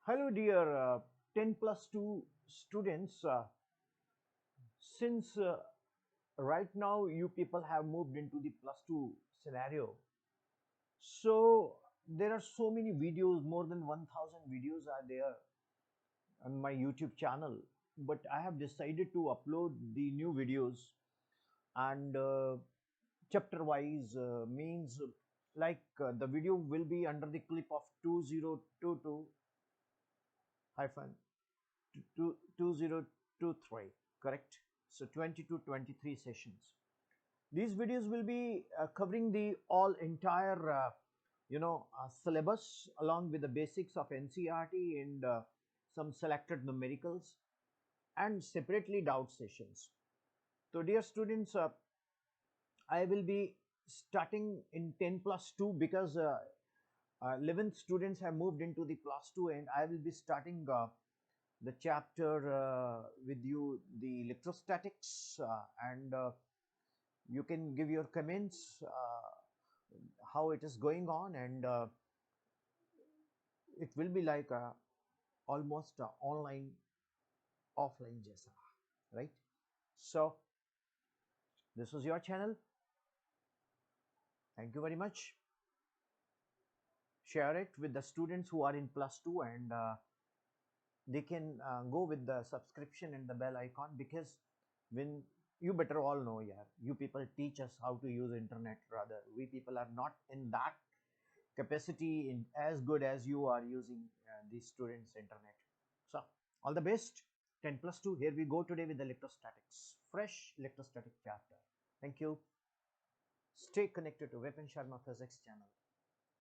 Hello dear 10 plus 2 students. Since right now you people have moved into the plus 2 scenario, so there are so many videos, more than 1000 videos are there on my YouTube channel, but I have decided to upload the new videos and chapter wise means like the video will be under the clip of 2022 hyphen 2023, correct? So 20 to 23 sessions. These videos will be covering the all entire syllabus along with the basics of NCERT and some selected numericals and separately doubt sessions. So dear students, I will be starting in 10 plus 2 because 11th students have moved into the plus 2, and I will be starting the chapter with you, the electrostatics, and you can give your comments how it is going on, and it will be like almost online offline jaisa, right? So this is your channel. Thank you very much. Share it with the students who are in plus 2, and they can go with the subscription and the bell icon, because when you better all know, yeah, you people teach us how to use internet. Rather, we people are not in that capacity in as good as you are using the students internet. So all the best. 10 plus 2, here we go today with the electrostatics, fresh electrostatic chapter. Thank you. Stay connected to Vipin Sharma Physics channel.